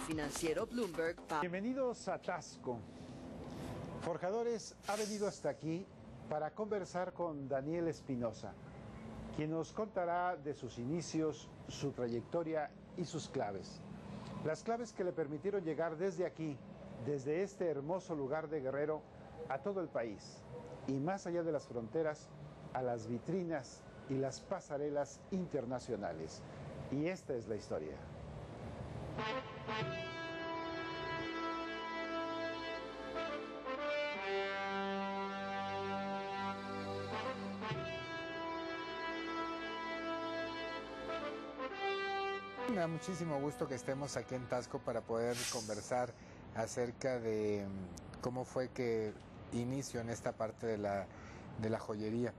financiero Bloomberg. Bienvenidos a Tasco. Forjadores ha venido hasta aquí para conversar con Daniel Espinosa, quien nos contará de sus inicios, su trayectoria y sus claves. Las claves que le permitieron llegar desde aquí, desde este hermoso lugar de Guerrero, a todo el país y más allá de las fronteras, a las vitrinas y las pasarelas internacionales. Y esta es la historia. Me da muchísimo gusto que estemos aquí en Tasco para poder conversar acerca de cómo fue que inicio en esta parte de la joyería.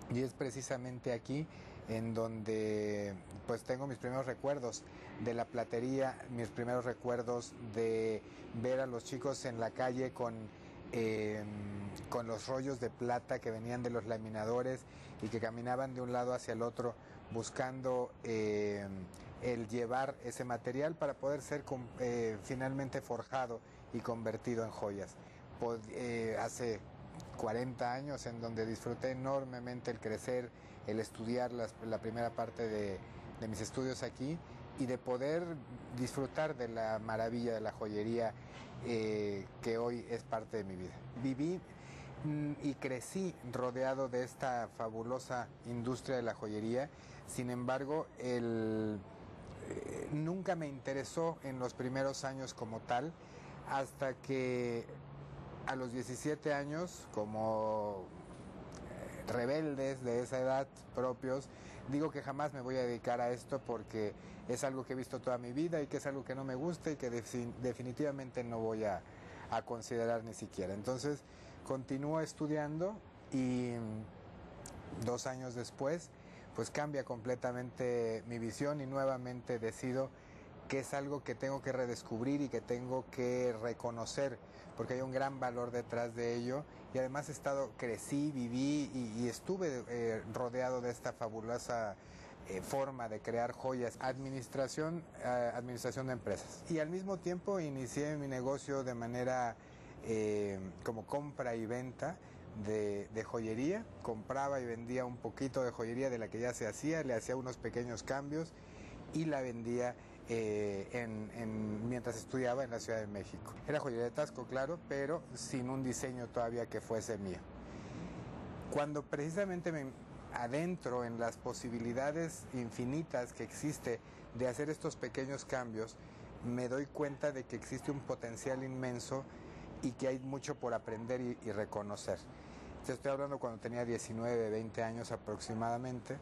Y es precisamente aquí en donde pues tengo mis primeros recuerdos de la platería, mis primeros recuerdos de ver a los chicos en la calle con los rollos de plata que venían de los laminadores y que caminaban de un lado hacia el otro buscando el llevar ese material para poder ser finalmente forjado y convertido en joyas. Hace 40 años en donde disfruté enormemente el crecer, el estudiar la primera parte de mis estudios aquí y de poder disfrutar de la maravilla de la joyería que hoy es parte de mi vida. Viví y crecí rodeado de esta fabulosa industria de la joyería, sin embargo nunca me interesó en los primeros años como tal, hasta que a los 17 años, como rebeldes de esa edad propios, digo que jamás me voy a dedicar a esto porque es algo que he visto toda mi vida y que es algo que no me gusta y que definitivamente no voy a considerar ni siquiera. Entonces continúo estudiando y 2 años después pues cambia completamente mi visión y nuevamente decido que es algo que tengo que redescubrir y que tengo que reconocer porque hay un gran valor detrás de ello y además crecí, viví y estuve rodeado de esta fabulosa forma de crear joyas, administración de empresas. Y al mismo tiempo inicié mi negocio de manera como compra y venta de joyería, compraba y vendía un poquito de joyería de la que ya se hacía, le hacía unos pequeños cambios y la vendía mientras estudiaba en la Ciudad de México. Era joyería de Tasco, claro, pero sin un diseño todavía que fuese mío. Cuando precisamente me adentro en las posibilidades infinitas que existe de hacer estos pequeños cambios, me doy cuenta de que existe un potencial inmenso y que hay mucho por aprender y reconocer. Te estoy hablando cuando tenía 19, 20 años aproximadamente.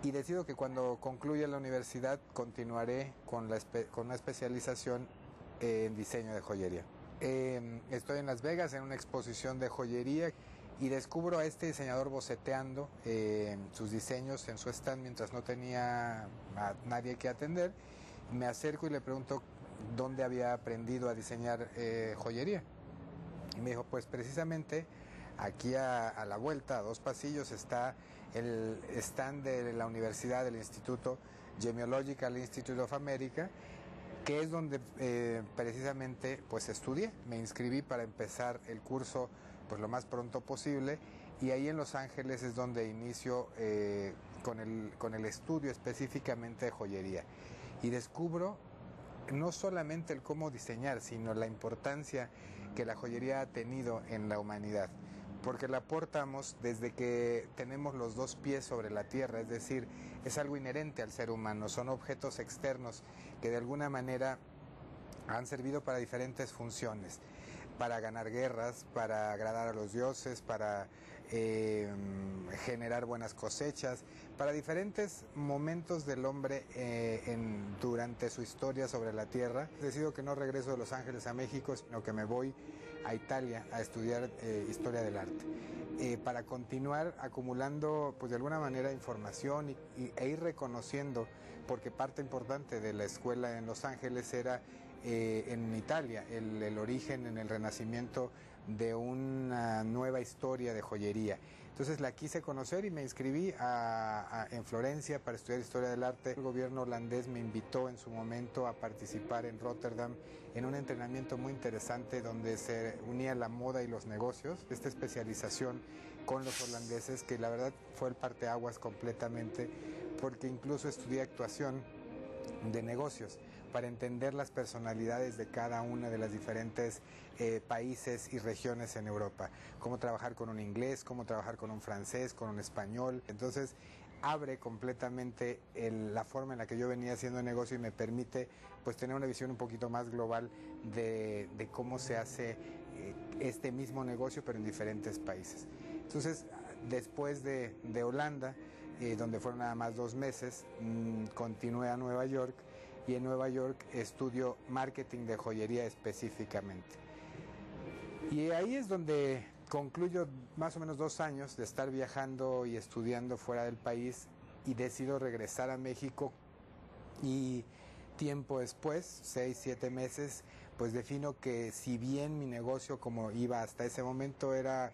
Y decido que cuando concluya la universidad continuaré con una especialización en diseño de joyería. Estoy en Las Vegas en una exposición de joyería y descubro a este diseñador boceteando sus diseños en su stand mientras no tenía a nadie que atender. Me acerco y le pregunto dónde había aprendido a diseñar joyería. Y me dijo, pues precisamente aquí a la vuelta, a 2 pasillos, está el stand de la universidad, del Instituto Gemological Institute of America, que es donde precisamente pues estudié. Me inscribí para empezar el curso pues lo más pronto posible y ahí en Los Ángeles es donde inicio con el estudio específicamente de joyería y descubro no solamente el cómo diseñar, sino la importancia que la joyería ha tenido en la humanidad, porque la aportamos desde que tenemos los 2 pies sobre la tierra, es decir, es algo inherente al ser humano, son objetos externos que de alguna manera han servido para diferentes funciones, para ganar guerras, para agradar a los dioses, para generar buenas cosechas, para diferentes momentos del hombre durante su historia sobre la tierra. Decido que no regreso de Los Ángeles a México, sino que me voy a Italia a estudiar historia del arte. Para continuar acumulando pues de alguna manera información e ir reconociendo, porque parte importante de la escuela en Los Ángeles era en Italia, el origen en el Renacimiento de una nueva historia de joyería, Entonces la quise conocer y me inscribí en Florencia para estudiar Historia del Arte. El gobierno holandés me invitó en su momento a participar en Rotterdam en un entrenamiento muy interesante donde se unía la moda y los negocios, esta especialización con los holandeses, que la verdad fue el parteaguas completamente, porque incluso estudié actuación de negocios para entender las personalidades de cada una de las diferentes países y regiones en Europa, cómo trabajar con un inglés, cómo trabajar con un francés, con un español. Entonces abre completamente la forma en la que yo venía haciendo negocio y me permite pues tener una visión un poquito más global de cómo se hace este mismo negocio pero en diferentes países. Entonces después de Holanda, donde fueron nada más 2 meses, continué a Nueva York y en Nueva York estudio marketing de joyería específicamente. Y ahí es donde concluyo más o menos 2 años de estar viajando y estudiando fuera del país y decido regresar a México y tiempo después, 6, 7 meses, pues defino que si bien mi negocio como iba hasta ese momento era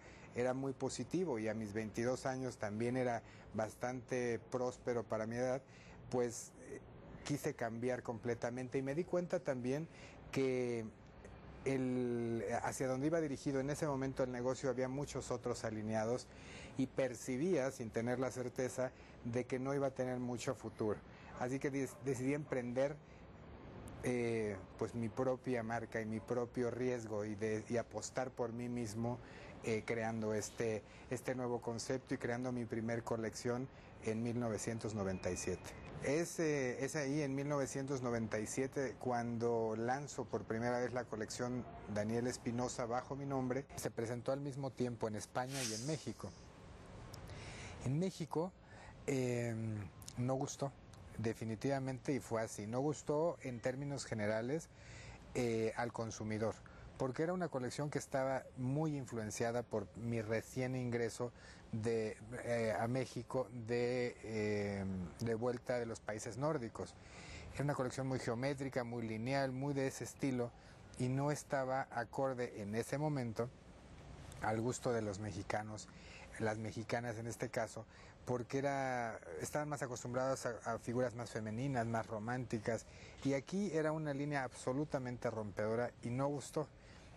muy positivo y a mis 22 años también era bastante próspero para mi edad, pues quise cambiar completamente y me di cuenta también que hacia donde iba dirigido en ese momento el negocio había muchos otros alineados y percibía, sin tener la certeza, de que no iba a tener mucho futuro. Así que decidí emprender pues mi propia marca y mi propio riesgo y apostar por mí mismo, creando este nuevo concepto y creando mi primer colección en 1997. Es ahí en 1997 cuando lanzo por primera vez la colección Daniel Espinosa bajo mi nombre. Se presentó al mismo tiempo en España y en México. En México no gustó, definitivamente, y fue así. No gustó en términos generales al consumidor, porque era una colección que estaba muy influenciada por mi recién ingreso a México de vuelta de los países nórdicos. Era una colección muy geométrica, muy lineal, muy de ese estilo, y no estaba acorde en ese momento al gusto de los mexicanos, las mexicanas en este caso, porque estaban más acostumbradas a figuras más femeninas, más románticas, y aquí era una línea absolutamente rompedora y no gustó.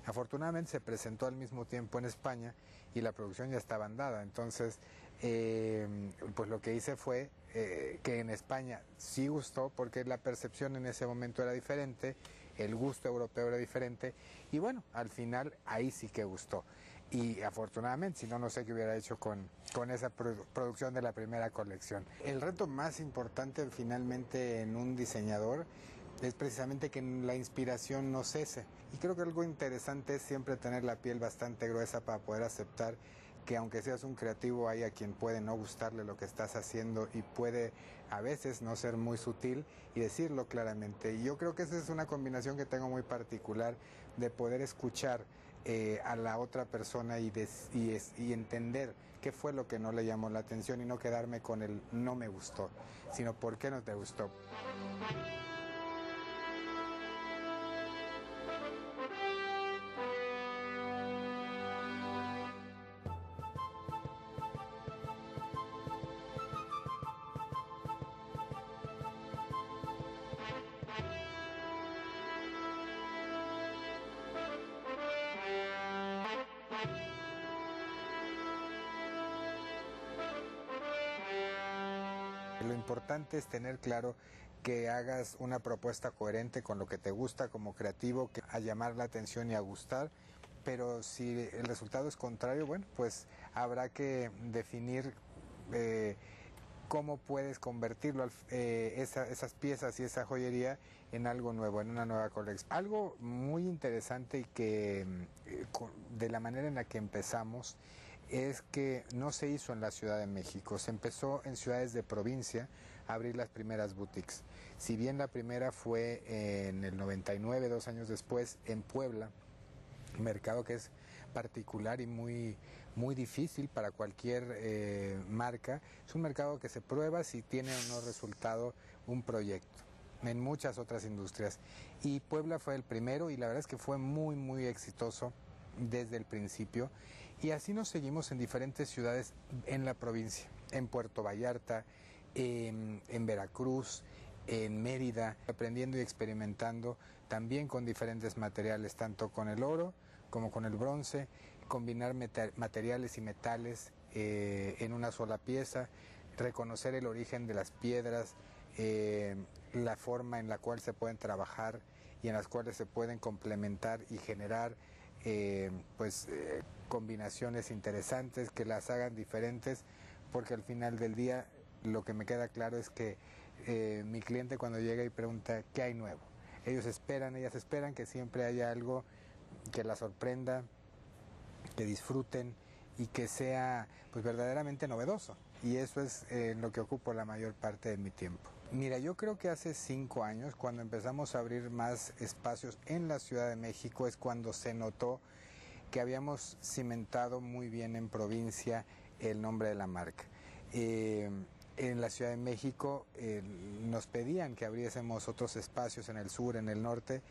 Afortunadamente se presentó al mismo tiempo en España y la producción ya estaba andada, entonces pues lo que hice fue que en España sí gustó, porque la percepción en ese momento era diferente, el gusto europeo era diferente, y bueno, al final ahí sí que gustó. Y afortunadamente, si no, no sé qué hubiera hecho con esa producción de la primera colección. El reto más importante finalmente en un diseñador es precisamente que la inspiración no cese. Y creo que algo interesante es siempre tener la piel bastante gruesa para poder aceptar que aunque seas un creativo hay a quien puede no gustarle lo que estás haciendo y puede a veces no ser muy sutil y decirlo claramente. Y yo creo que esa es una combinación que tengo muy particular de poder escuchar a la otra persona y entender qué fue lo que no le llamó la atención y no quedarme con el no me gustó, sino por qué no te gustó. Lo importante es tener claro que hagas una propuesta coherente con lo que te gusta como creativo, a llamar la atención y a gustar, pero si el resultado es contrario, bueno, pues habrá que definir cómo puedes convertirlo, esas piezas y esa joyería en algo nuevo, en una nueva colección. Algo muy interesante y que de la manera en la que empezamos es que no se hizo en la Ciudad de México, se empezó en ciudades de provincia a abrir las primeras boutiques. Si bien la primera fue en el 99, 2 años después, en Puebla, un mercado que es particular y muy difícil para cualquier marca. Es un mercado que se prueba si tiene o no resultado un proyecto en muchas otras industrias. Y Puebla fue el primero y la verdad es que fue muy exitoso desde el principio, y así nos seguimos en diferentes ciudades en la provincia, en Puerto Vallarta, en Veracruz, en Mérida, aprendiendo y experimentando también con diferentes materiales, tanto con el oro como con el bronce, combinar materiales y metales en una sola pieza, reconocer el origen de las piedras, la forma en la cual se pueden trabajar y en las cuales se pueden complementar y generar combinaciones interesantes que las hagan diferentes, porque al final del día lo que me queda claro es que mi cliente cuando llega y pregunta ¿qué hay nuevo? Ellas esperan que siempre haya algo que la sorprenda, que disfruten y que sea pues verdaderamente novedoso, y eso es lo que ocupo la mayor parte de mi tiempo. Mira, yo creo que hace 5 años, cuando empezamos a abrir más espacios en la Ciudad de México, es cuando se notó que habíamos cimentado muy bien en provincia el nombre de la marca. En la Ciudad de México nos pedían que abriésemos otros espacios en el sur, en el norte,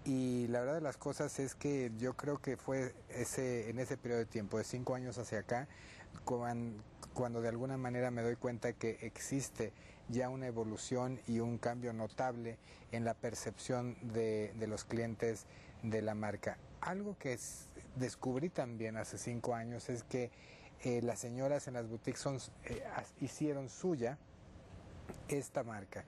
y la verdad de las cosas es que yo creo que fue en ese periodo de tiempo, de 5 años hacia acá, cuando de alguna manera me doy cuenta que existe ya una evolución y un cambio notable en la percepción de los clientes de la marca. Algo que descubrí también hace 5 años es que las señoras en las boutiques hicieron suya esta marca.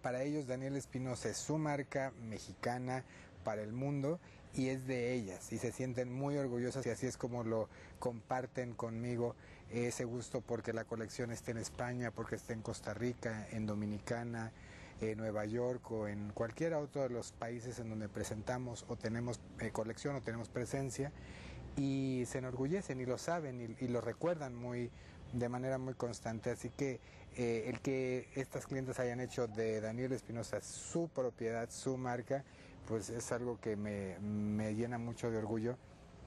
Para ellos Daniel Espinosa es su marca mexicana para el mundo y es de ellas, y se sienten muy orgullosas, y así es como lo comparten conmigo, ese gusto porque la colección esté en España, porque esté en Costa Rica, en Dominicana, en Nueva York o en cualquiera otro de los países en donde presentamos o tenemos colección o tenemos presencia, y se enorgullecen y lo saben y lo recuerdan de manera muy constante. Así que el que estas clientes hayan hecho de Daniel Espinosa su propiedad, su marca, pues es algo que me llena mucho de orgullo,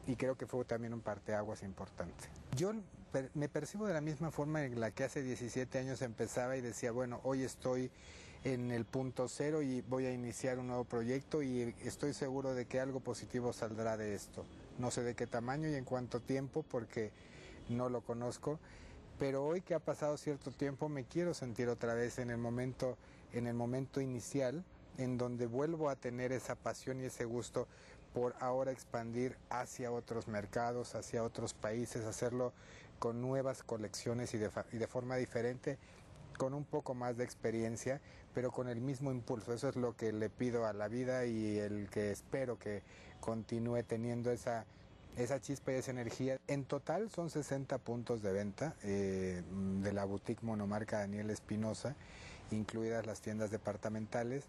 y creo que fue también un parteaguas importante. Yo me percibo de la misma forma en la que hace 17 años empezaba y decía, bueno, hoy estoy en el punto cero y voy a iniciar un nuevo proyecto y estoy seguro de que algo positivo saldrá de esto. No sé de qué tamaño y en cuánto tiempo, porque no lo conozco, pero hoy que ha pasado cierto tiempo me quiero sentir otra vez en el momento inicial, en donde vuelvo a tener esa pasión y ese gusto por ahora expandir hacia otros mercados, hacia otros países, hacerlo con nuevas colecciones y de forma diferente, con un poco más de experiencia, pero con el mismo impulso. Eso es lo que le pido a la vida y el que espero que continúe teniendo esa chispa y esa energía. En total son 60 puntos de venta de la boutique monomarca Daniel Espinosa, incluidas las tiendas departamentales,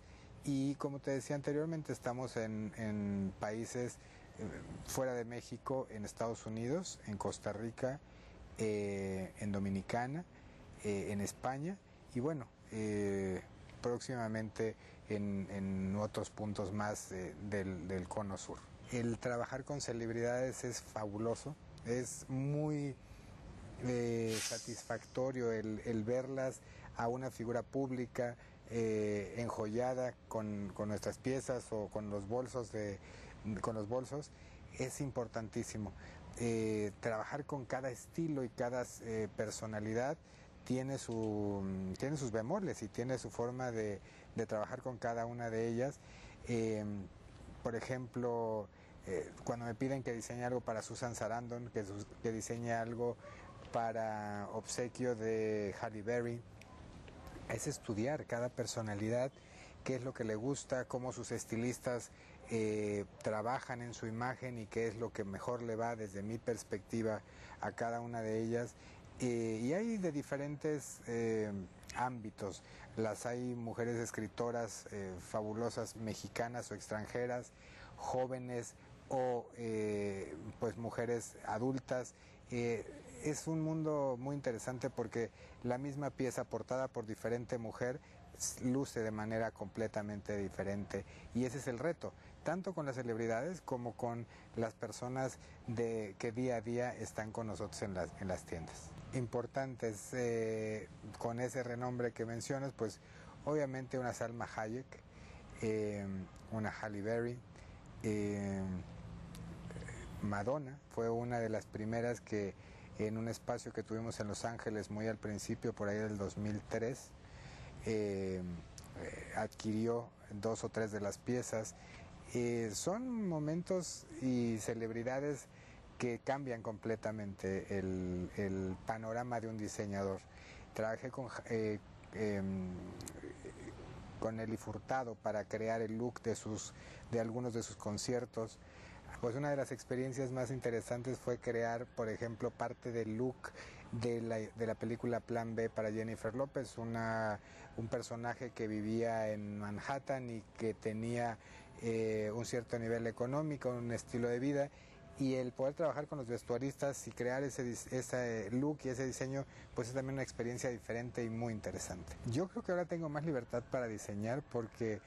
y como te decía anteriormente, estamos en países fuera de México, en Estados Unidos, en Costa Rica, en Dominicana, en España, y bueno, próximamente en otros puntos más del cono sur. El trabajar con celebridades es fabuloso, es muy satisfactorio el verlas a una figura pública enjollada con nuestras piezas o con los bolsos es importantísimo. Trabajar con cada estilo y cada personalidad tiene sus bemoles y tiene su forma de trabajar con cada una de ellas. Por ejemplo, cuando me piden que diseñe algo para Susan Sarandon, que diseñe algo para obsequio de Halle Berry, es estudiar cada personalidad, qué es lo que le gusta, cómo sus estilistas trabajan en su imagen y qué es lo que mejor le va desde mi perspectiva a cada una de ellas. Y hay de diferentes ámbitos. Las hay mujeres escritoras fabulosas, mexicanas o extranjeras, jóvenes o pues mujeres adultas. Es un mundo muy interesante porque la misma pieza portada por diferente mujer luce de manera completamente diferente, y ese es el reto, tanto con las celebridades como con las personas que día a día están con nosotros en las tiendas. Importantes con ese renombre que mencionas, pues obviamente una Salma Hayek, una Halle Berry, Madonna fue una de las primeras que en un espacio que tuvimos en Los Ángeles muy al principio, por ahí del 2003, adquirió 2 o 3 de las piezas. Son momentos y celebridades que cambian completamente el panorama de un diseñador. Trabajé con Nelly Furtado para crear el look de algunos de sus conciertos. Pues una de las experiencias más interesantes fue crear, por ejemplo, parte del look de la película Plan B para Jennifer López, un personaje que vivía en Manhattan y que tenía un cierto nivel económico, un estilo de vida, y el poder trabajar con los vestuaristas y crear ese look y ese diseño, pues es también una experiencia diferente y muy interesante. Yo creo que ahora tengo más libertad para diseñar porque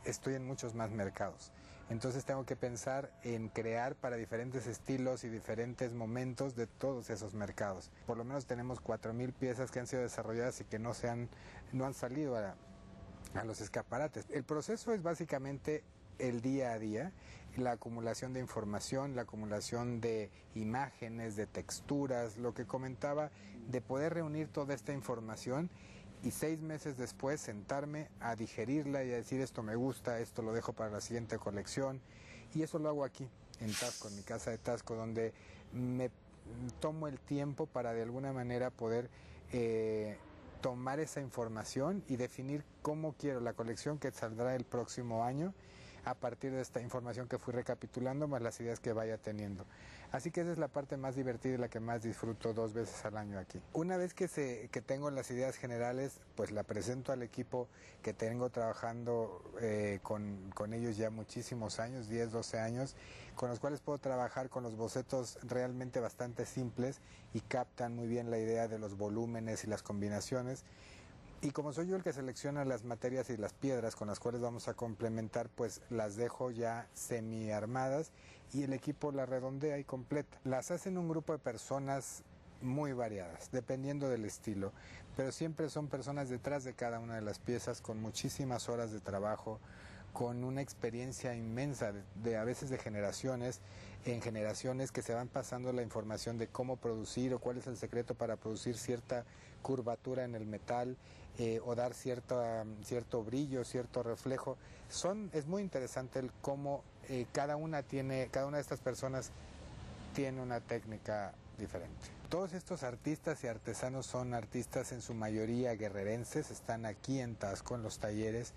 estoy en muchos más mercados. Entonces tengo que pensar en crear para diferentes estilos y diferentes momentos de todos esos mercados. Por lo menos tenemos 4,000 piezas que han sido desarrolladas y que no han salido a los escaparates. El proceso es básicamente el día a día, la acumulación de información, la acumulación de imágenes, de texturas, lo que comentaba, de poder reunir toda esta información y 6 meses después sentarme a digerirla y a decir esto me gusta, esto lo dejo para la siguiente colección, y eso lo hago aquí en Taxco, en mi casa de Taxco, donde me tomo el tiempo para de alguna manera poder tomar esa información y definir cómo quiero la colección que saldrá el próximo año a partir de esta información que fui recapitulando más las ideas que vaya teniendo. Así que esa es la parte más divertida y la que más disfruto 2 veces al año aquí. Una vez que tengo las ideas generales, pues la presento al equipo que tengo trabajando con ellos ya muchísimos años, 10, 12 años, con los cuales puedo trabajar con los bocetos realmente bastante simples y captan muy bien la idea de los volúmenes y las combinaciones. Y como soy yo el que selecciona las materias y las piedras con las cuales vamos a complementar, pues las dejo ya semi armadas y el equipo las redondea y completa. Las hacen un grupo de personas muy variadas, dependiendo del estilo, pero siempre son personas detrás de cada una de las piezas con muchísimas horas de trabajo, con una experiencia inmensa de a veces de generaciones en generaciones que se van pasando la información de cómo producir o cuál es el secreto para producir cierta curvatura en el metal o dar cierto brillo, cierto reflejo. Es muy interesante el cómo cada una de estas personas tiene una técnica diferente. Todos estos artistas y artesanos son artistas en su mayoría guerrerenses, están aquí en Taxco, en los talleres.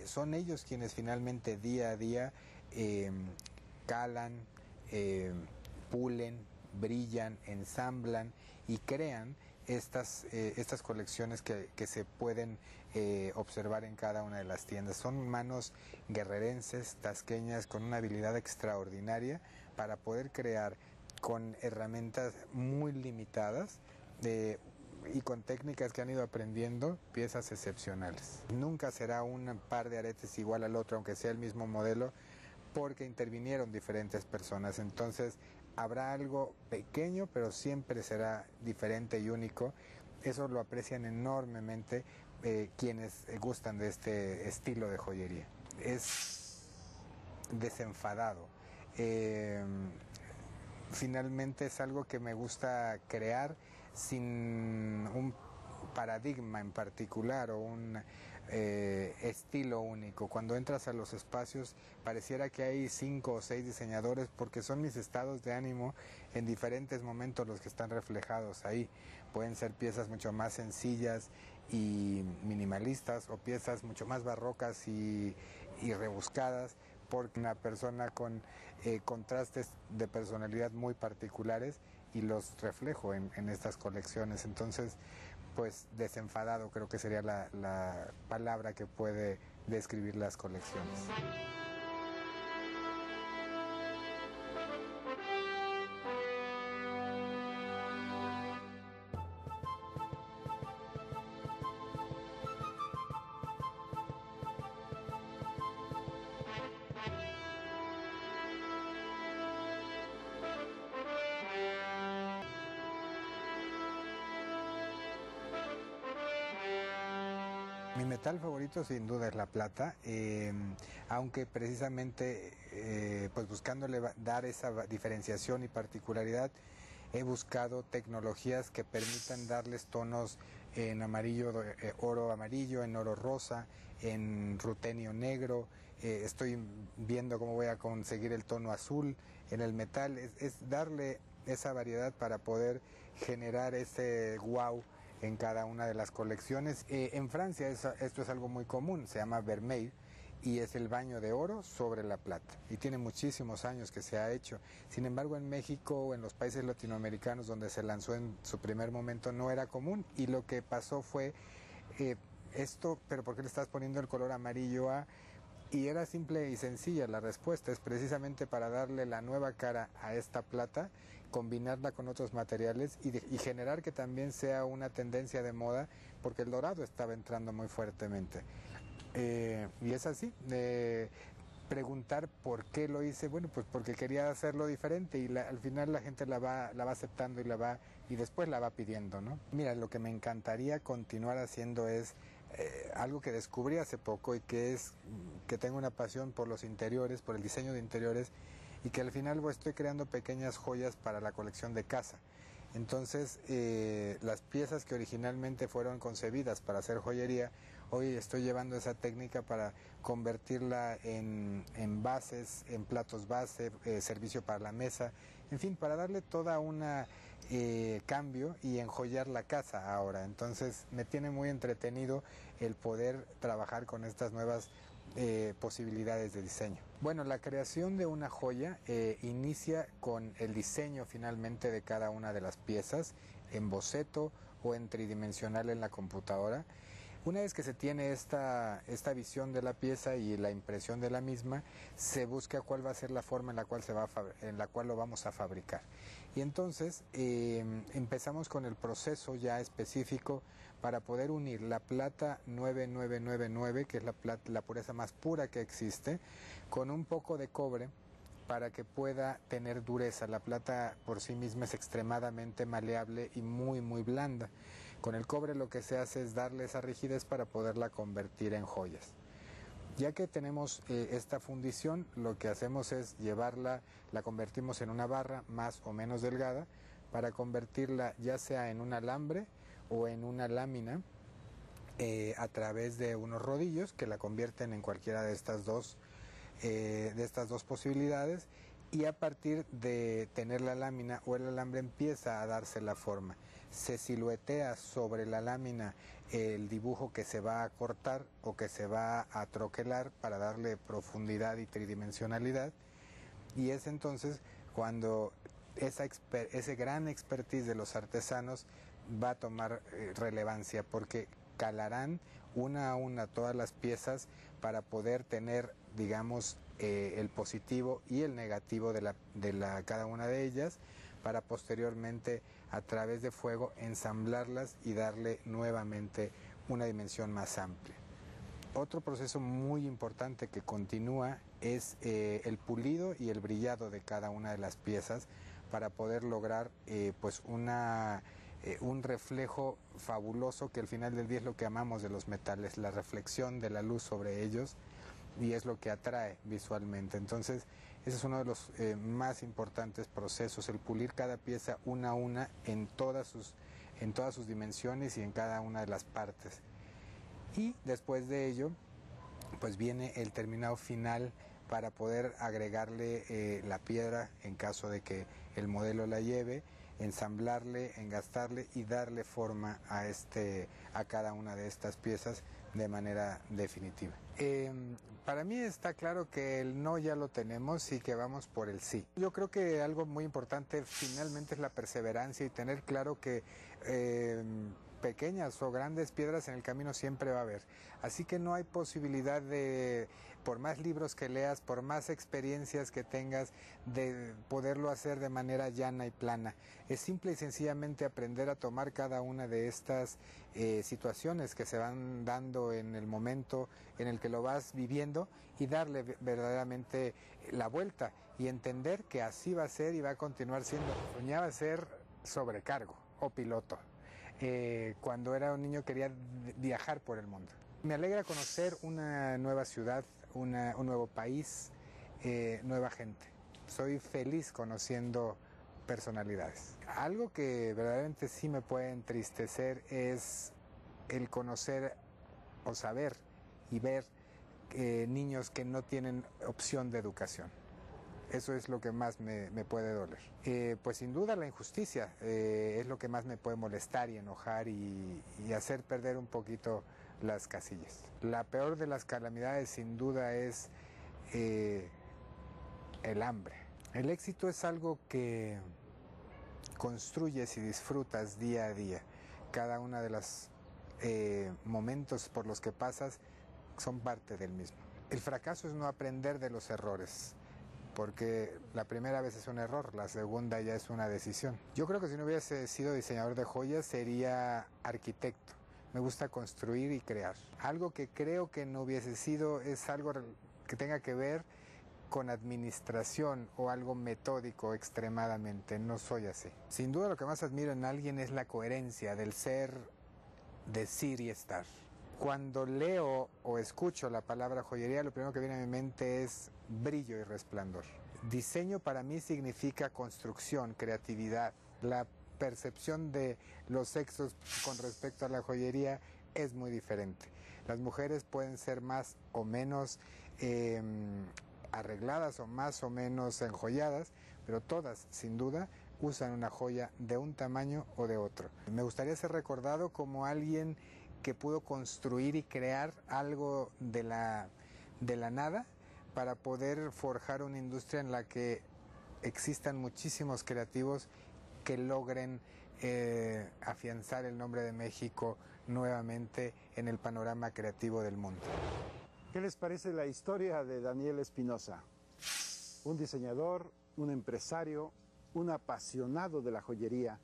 Son ellos quienes finalmente día a día calan, pulen, brillan, ensamblan y crean estas colecciones que se pueden observar en cada una de las tiendas. Son manos guerrerenses, tasqueñas, con una habilidad extraordinaria para poder crear con herramientas muy limitadas y con técnicas que han ido aprendiendo, piezas excepcionales. Nunca será un par de aretes igual al otro, aunque sea el mismo modelo, porque intervinieron diferentes personas. Entonces habrá algo pequeño, pero siempre será diferente y único. Eso lo aprecian enormemente quienes gustan de este estilo de joyería. Es desenfadado. Finalmente es algo que me gusta crear sin un paradigma en particular o un estilo único. Cuando entras a los espacios pareciera que hay 5 o 6 diseñadores porque son mis estados de ánimo en diferentes momentos los que están reflejados ahí. Pueden ser piezas mucho más sencillas y minimalistas o piezas mucho más barrocas y rebuscadas, porque una persona con contrastes de personalidad muy particulares y los reflejo en estas colecciones. Entonces, pues desenfadado creo que sería la palabra que puede describir las colecciones. Mi Mi metal favorito sin duda es la plata, aunque precisamente pues buscándole dar esa diferenciación y particularidad, he buscado tecnologías que permitan darles tonos en amarillo, oro amarillo, en oro rosa, en rutenio negro. Estoy viendo cómo voy a conseguir el tono azul en el metal. Es darle esa variedad para poder generar ese wow en cada una de las colecciones. En Francia esto es algo muy común, se llama vermeil, y es el baño de oro sobre la plata, y tiene muchísimos años que se ha hecho. Sin embargo, en México o en los países latinoamericanos donde se lanzó en su primer momento no era común, y lo que pasó fue esto, pero ¿por qué le estás poniendo el color amarillo a...? Y era simple y sencilla la respuesta, es precisamente para darle la nueva cara a esta plata, combinarla con otros materiales y generar que también sea una tendencia de moda, porque el dorado estaba entrando muy fuertemente. Y es así, preguntar por qué lo hice, bueno, pues porque quería hacerlo diferente, y al final la gente la va aceptando y después la va pidiendo, ¿no? Mira, lo que me encantaría continuar haciendo es algo que descubrí hace poco, y que es que tengo una pasión por los interiores, por el diseño de interiores, y que al final estoy creando pequeñas joyas para la colección de casa. Entonces, las piezas que originalmente fueron concebidas para hacer joyería, hoy estoy llevando esa técnica para convertirla en bases, en platos base, servicio para la mesa, en fin, para darle toda una cambio y enjollar la casa ahora. Entonces me tiene muy entretenido el poder trabajar con estas nuevas posibilidades de diseño. Bueno, la creación de una joya inicia con el diseño finalmente de cada una de las piezas en boceto o en tridimensional en la computadora. Una vez que se tiene esta visión de la pieza y la impresión de la misma, se busca cuál va a ser la forma en la cual lo vamos a fabricar. Y entonces empezamos con el proceso ya específico para poder unir la plata 9999, que es la pureza más pura que existe, con un poco de cobre para que pueda tener dureza. La plata por sí misma es extremadamente maleable y muy blanda. Con el cobre lo que se hace es darle esa rigidez para poderla convertir en joyas. Ya que tenemos esta fundición, lo que hacemos es la convertimos en una barra más o menos delgada, para convertirla ya sea en un alambre o en una lámina a través de unos rodillos que la convierten en cualquiera de estas dos posibilidades, y a partir de tener la lámina o el alambre empieza a darse la forma. Se siluetea sobre la lámina el dibujo que se va a cortar o que se va a troquelar para darle profundidad y tridimensionalidad, y es entonces cuando ese gran expertise de los artesanos va a tomar relevancia, porque calarán una a una todas las piezas para poder tener, digamos, el positivo y el negativo de cada una de ellas, para posteriormente a través de fuego ensamblarlas y darle nuevamente una dimensión más amplia. Otro proceso muy importante que continúa es el pulido y el brillado de cada una de las piezas, para poder lograr pues un reflejo fabuloso, que al final del día es lo que amamos de los metales, la reflexión de la luz sobre ellos, y es lo que atrae visualmente. Entonces ese es uno de los más importantes procesos, el pulir cada pieza una a una en todas sus dimensiones y en cada una de las partes. Y después de ello pues viene el terminado final, para poder agregarle la piedra en caso de que el modelo la lleve, ensamblarle, engastarle y darle forma a cada una de estas piezas de manera definitiva. Para mí está claro que el no ya lo tenemos y que vamos por el sí. Yo creo que algo muy importante finalmente es la perseverancia y tener claro que pequeñas o grandes piedras en el camino siempre va a haber. Así que no hay posibilidad de, por más libros que leas, por más experiencias que tengas, de poderlo hacer de manera llana y plana. Es simple y sencillamente aprender a tomar cada una de estas situaciones que se van dando en el momento en el que lo vas viviendo, y darle verdaderamente la vuelta y entender que así va a ser y va a continuar siendo. Soñaba ser sobrecargo o piloto. Cuando era un niño quería viajar por el mundo. Me alegra conocer una nueva ciudad, un nuevo país, nueva gente. Soy feliz conociendo personalidades. Algo que verdaderamente sí me puede entristecer es el conocer o saber y ver niños que no tienen opción de educación. Eso es lo que más me puede doler. Pues sin duda la injusticia es lo que más me puede molestar y enojar y hacer perder un poquito las casillas. La peor de las calamidades sin duda es el hambre. El éxito es algo que construyes y disfrutas día a día. Cada una de los momentos por los que pasas son parte del mismo. El fracaso es no aprender de los errores, porque la primera vez es un error, la segunda ya es una decisión. Yo creo que si no hubiese sido diseñador de joyas sería arquitecto. Me gusta construir y crear. Algo que creo que no hubiese sido es algo que tenga que ver con administración o algo metódico extremadamente. No soy así. Sin duda lo que más admiro en alguien es la coherencia del ser, decir y estar. Cuando leo o escucho la palabra joyería, lo primero que viene a mi mente es brillo y resplandor. Diseño para mí significa construcción, creatividad. La percepción de los sexos con respecto a la joyería es muy diferente. Las mujeres pueden ser más o menos arregladas o más o menos enjolladas, pero todas, sin duda, usan una joya de un tamaño o de otro. Me gustaría ser recordado como alguien que pudo construir y crear algo de la nada para poder forjar una industria en la que existan muchísimos creativos que logren afianzar el nombre de México nuevamente en el panorama creativo del mundo. ¿Qué les parece la historia de Daniel Espinosa? Un diseñador, un empresario, un apasionado de la joyería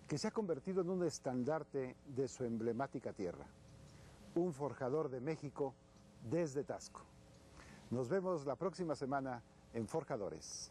que se ha convertido en un estandarte de su emblemática tierra. Un forjador de México desde Taxco. Nos vemos la próxima semana en Forjadores.